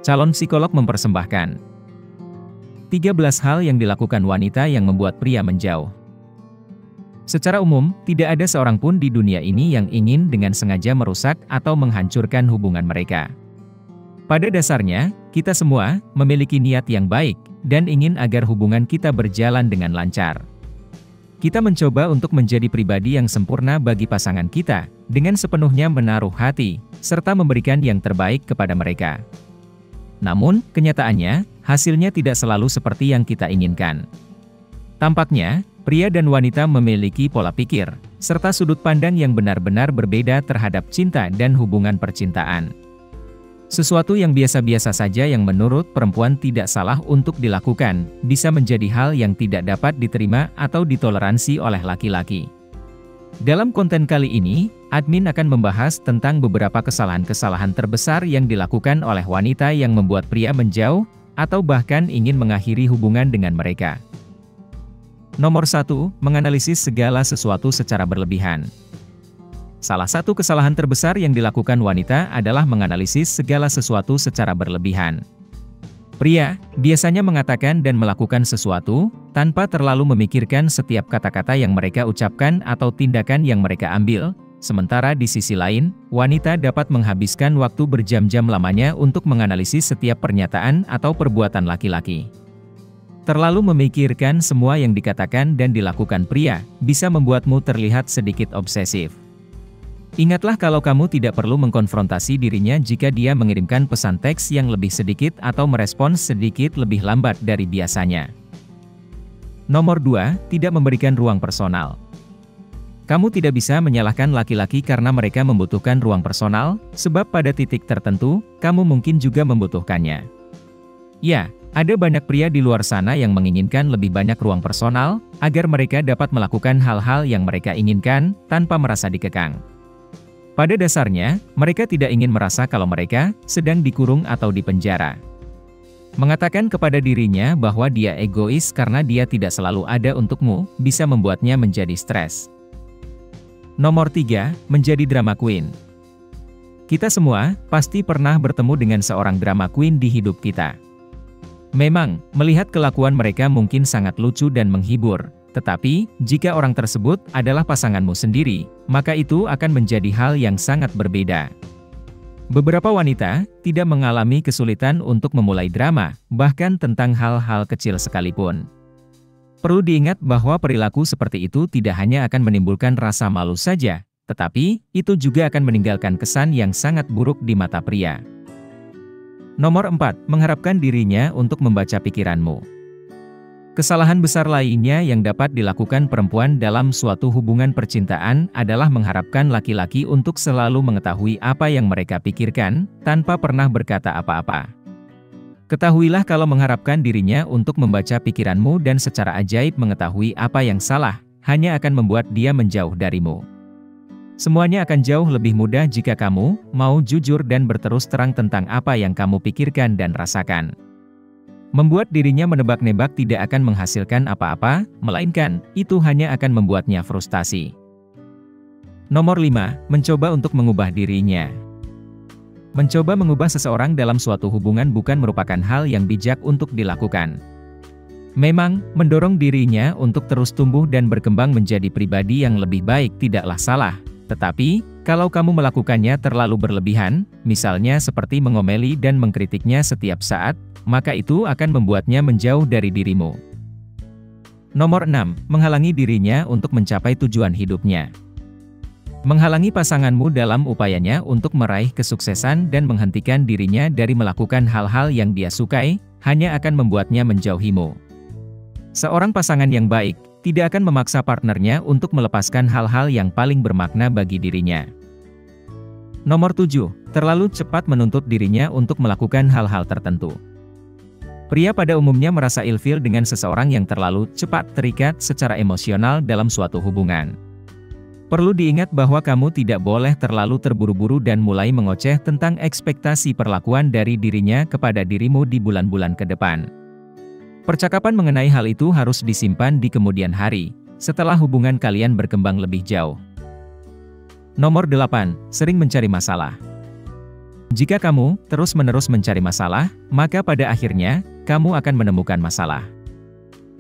Calon psikolog mempersembahkan 13 hal yang dilakukan wanita yang membuat pria menjauh. Secara umum, tidak ada seorang pun di dunia ini yang ingin dengan sengaja merusak atau menghancurkan hubungan mereka. Pada dasarnya, kita semua memiliki niat yang baik dan ingin agar hubungan kita berjalan dengan lancar. Kita mencoba untuk menjadi pribadi yang sempurna bagi pasangan kita, dengan sepenuhnya menaruh hati, serta memberikan yang terbaik kepada mereka. Namun, kenyataannya, hasilnya tidak selalu seperti yang kita inginkan. Tampaknya, pria dan wanita memiliki pola pikir, serta sudut pandang yang benar-benar berbeda terhadap cinta dan hubungan percintaan. Sesuatu yang biasa-biasa saja yang menurut perempuan tidak salah untuk dilakukan, bisa menjadi hal yang tidak dapat diterima atau ditoleransi oleh laki-laki. Dalam konten kali ini, admin akan membahas tentang beberapa kesalahan-kesalahan terbesar yang dilakukan oleh wanita yang membuat pria menjauh, atau bahkan ingin mengakhiri hubungan dengan mereka. Nomor 1, menganalisis segala sesuatu secara berlebihan. Salah satu kesalahan terbesar yang dilakukan wanita adalah menganalisis segala sesuatu secara berlebihan. Pria biasanya mengatakan dan melakukan sesuatu tanpa terlalu memikirkan setiap kata-kata yang mereka ucapkan atau tindakan yang mereka ambil, sementara di sisi lain, wanita dapat menghabiskan waktu berjam-jam lamanya untuk menganalisis setiap pernyataan atau perbuatan laki-laki. Terlalu memikirkan semua yang dikatakan dan dilakukan pria bisa membuatmu terlihat sedikit obsesif. Ingatlah kalau kamu tidak perlu mengkonfrontasi dirinya jika dia mengirimkan pesan teks yang lebih sedikit atau merespons sedikit lebih lambat dari biasanya. Nomor 2, tidak memberikan ruang personal. Kamu tidak bisa menyalahkan laki-laki karena mereka membutuhkan ruang personal, sebab pada titik tertentu, kamu mungkin juga membutuhkannya. Ya, ada banyak pria di luar sana yang menginginkan lebih banyak ruang personal, agar mereka dapat melakukan hal-hal yang mereka inginkan, tanpa merasa dikekang. Pada dasarnya, mereka tidak ingin merasa kalau mereka sedang dikurung atau dipenjara. Mengatakan kepada dirinya bahwa dia egois karena dia tidak selalu ada untukmu, bisa membuatnya menjadi stres. Nomor 3, menjadi drama queen. Kita semua pasti pernah bertemu dengan seorang drama queen di hidup kita. Memang, melihat kelakuan mereka mungkin sangat lucu dan menghibur. Tetapi, jika orang tersebut adalah pasanganmu sendiri, maka itu akan menjadi hal yang sangat berbeda. Beberapa wanita tidak mengalami kesulitan untuk memulai drama, bahkan tentang hal-hal kecil sekalipun. Perlu diingat bahwa perilaku seperti itu tidak hanya akan menimbulkan rasa malu saja, tetapi itu juga akan meninggalkan kesan yang sangat buruk di mata pria. Nomor 4, mengharapkan dirinya untuk membaca pikiranmu. Kesalahan besar lainnya yang dapat dilakukan perempuan dalam suatu hubungan percintaan adalah mengharapkan laki-laki untuk selalu mengetahui apa yang mereka pikirkan, tanpa pernah berkata apa-apa. Ketahuilah kalau mengharapkan dirinya untuk membaca pikiranmu dan secara ajaib mengetahui apa yang salah, hanya akan membuat dia menjauh darimu. Semuanya akan jauh lebih mudah jika kamu mau jujur dan berterus terang tentang apa yang kamu pikirkan dan rasakan. Membuat dirinya menebak-nebak tidak akan menghasilkan apa-apa, melainkan itu hanya akan membuatnya frustasi. Nomor 5, mencoba untuk mengubah dirinya. Mencoba mengubah seseorang dalam suatu hubungan bukan merupakan hal yang bijak untuk dilakukan. Memang, mendorong dirinya untuk terus tumbuh dan berkembang menjadi pribadi yang lebih baik tidaklah salah. Tetapi, kalau kamu melakukannya terlalu berlebihan, misalnya seperti mengomeli dan mengkritiknya setiap saat, maka itu akan membuatnya menjauh dari dirimu. Nomor 6, menghalangi dirinya untuk mencapai tujuan hidupnya. Menghalangi pasanganmu dalam upayanya untuk meraih kesuksesan dan menghentikan dirinya dari melakukan hal-hal yang dia sukai, hanya akan membuatnya menjauhimu. Seorang pasangan yang baik tidak akan memaksa partnernya untuk melepaskan hal-hal yang paling bermakna bagi dirinya. Nomor 7, terlalu cepat menuntut dirinya untuk melakukan hal-hal tertentu. Pria pada umumnya merasa ilfil dengan seseorang yang terlalu cepat terikat secara emosional dalam suatu hubungan. Perlu diingat bahwa kamu tidak boleh terlalu terburu-buru dan mulai mengoceh tentang ekspektasi perlakuan dari dirinya kepada dirimu di bulan-bulan ke depan. Percakapan mengenai hal itu harus disimpan di kemudian hari, setelah hubungan kalian berkembang lebih jauh. Nomor 8, sering mencari masalah. Jika kamu terus-menerus mencari masalah, maka pada akhirnya, kamu akan menemukan masalah.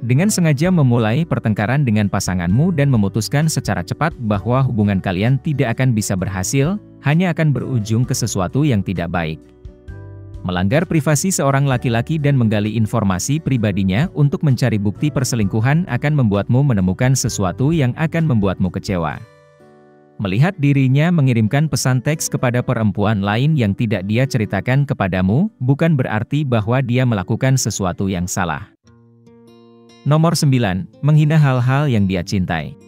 Dengan sengaja memulai pertengkaran dengan pasanganmu dan memutuskan secara cepat bahwa hubungan kalian tidak akan bisa berhasil, hanya akan berujung ke sesuatu yang tidak baik. Melanggar privasi seorang laki-laki dan menggali informasi pribadinya untuk mencari bukti perselingkuhan akan membuatmu menemukan sesuatu yang akan membuatmu kecewa. Melihat dirinya mengirimkan pesan teks kepada perempuan lain yang tidak dia ceritakan kepadamu, bukan berarti bahwa dia melakukan sesuatu yang salah. Nomor 9. Menghina hal-hal yang dia cintai.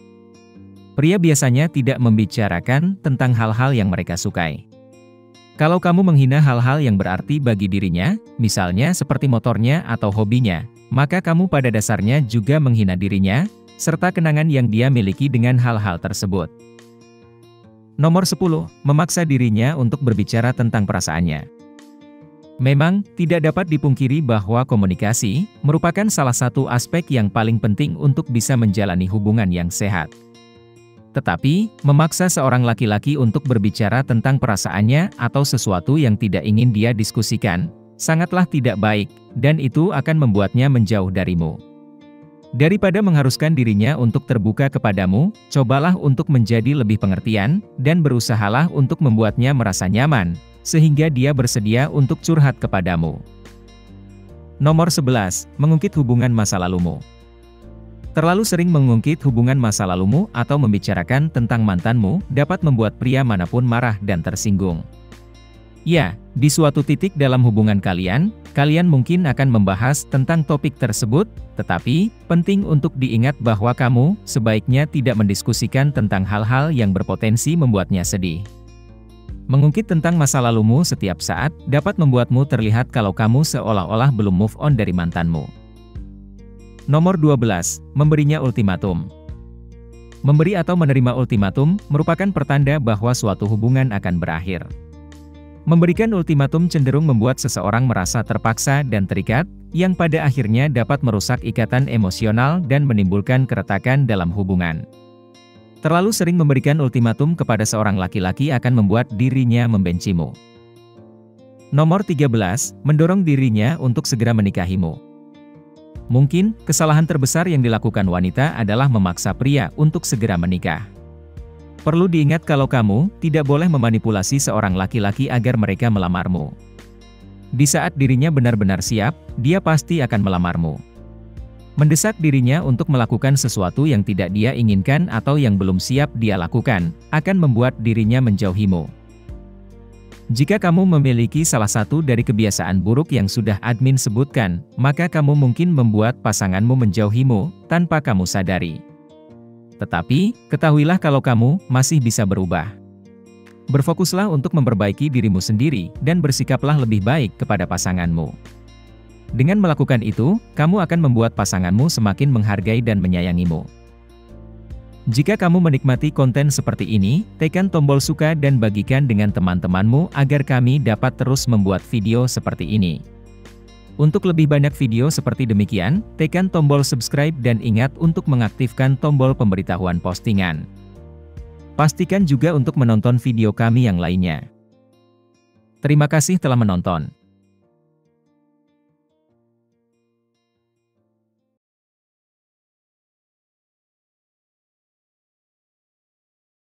Pria biasanya tidak membicarakan tentang hal-hal yang mereka sukai. Kalau kamu menghina hal-hal yang berarti bagi dirinya, misalnya seperti motornya atau hobinya, maka kamu pada dasarnya juga menghina dirinya, serta kenangan yang dia miliki dengan hal-hal tersebut. Nomor 10. Memaksa dirinya untuk berbicara tentang perasaannya. Memang, tidak dapat dipungkiri bahwa komunikasi merupakan salah satu aspek yang paling penting untuk bisa menjalani hubungan yang sehat. Tetapi, memaksa seorang laki-laki untuk berbicara tentang perasaannya atau sesuatu yang tidak ingin dia diskusikan, sangatlah tidak baik, dan itu akan membuatnya menjauh darimu. Daripada mengharuskan dirinya untuk terbuka kepadamu, cobalah untuk menjadi lebih pengertian, dan berusahalah untuk membuatnya merasa nyaman, sehingga dia bersedia untuk curhat kepadamu. Nomor 11. Mengungkit hubungan masa lalumu. Terlalu sering mengungkit hubungan masa lalumu atau membicarakan tentang mantanmu dapat membuat pria manapun marah dan tersinggung. Ya, di suatu titik dalam hubungan kalian mungkin akan membahas tentang topik tersebut, tetapi, penting untuk diingat bahwa kamu sebaiknya tidak mendiskusikan tentang hal-hal yang berpotensi membuatnya sedih. Mengungkit tentang masa lalumu setiap saat dapat membuatmu terlihat kalau kamu seolah-olah belum move on dari mantanmu. Nomor 12. Memberinya ultimatum. Memberi atau menerima ultimatum merupakan pertanda bahwa suatu hubungan akan berakhir. Memberikan ultimatum cenderung membuat seseorang merasa terpaksa dan terikat, yang pada akhirnya dapat merusak ikatan emosional dan menimbulkan keretakan dalam hubungan. Terlalu sering memberikan ultimatum kepada seorang laki-laki akan membuat dirinya membencimu. Nomor 13. Mendorong dirinya untuk segera menikahimu. Mungkin, kesalahan terbesar yang dilakukan wanita adalah memaksa pria untuk segera menikah. Perlu diingat kalau kamu tidak boleh memanipulasi seorang laki-laki agar mereka melamarmu. Di saat dirinya benar-benar siap, dia pasti akan melamarmu. Mendesak dirinya untuk melakukan sesuatu yang tidak dia inginkan atau yang belum siap dia lakukan, akan membuat dirinya menjauhimu. Jika kamu memiliki salah satu dari kebiasaan buruk yang sudah admin sebutkan, maka kamu mungkin membuat pasanganmu menjauhimu, tanpa kamu sadari. Tetapi, ketahuilah kalau kamu masih bisa berubah. Berfokuslah untuk memperbaiki dirimu sendiri, dan bersikaplah lebih baik kepada pasanganmu. Dengan melakukan itu, kamu akan membuat pasanganmu semakin menghargai dan menyayangimu. Jika kamu menikmati konten seperti ini, tekan tombol suka dan bagikan dengan teman-temanmu agar kami dapat terus membuat video seperti ini. Untuk lebih banyak video seperti demikian, tekan tombol subscribe dan ingat untuk mengaktifkan tombol pemberitahuan postingan. Pastikan juga untuk menonton video kami yang lainnya. Terima kasih telah menonton.